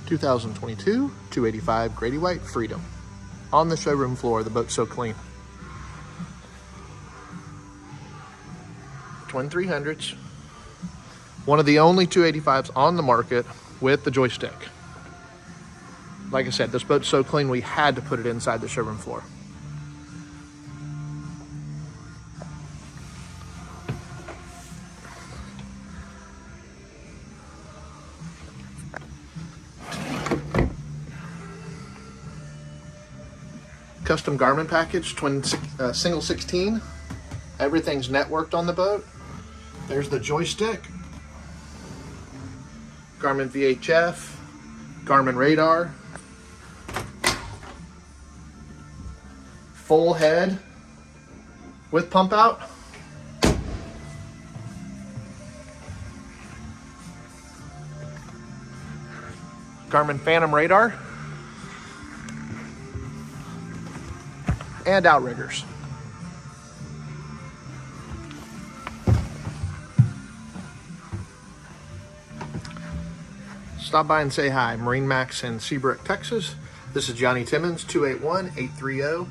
2022 285 Grady-White Freedom. On the showroom floor, the boat's so clean. Twin 300s. One of the only 285s on the market with the joystick. Like I said, this boat's so clean we had to put it inside the showroom floor. Custom Garmin package, single 16. Everything's networked on the boat. There's the joystick, Garmin VHF, Garmin radar, full head with pump out. Garmin Phantom radar. And outriggers. Stop by and say hi. MarineMax in Seabrook, Texas. This is Johnny Timmons, 281-830-6336.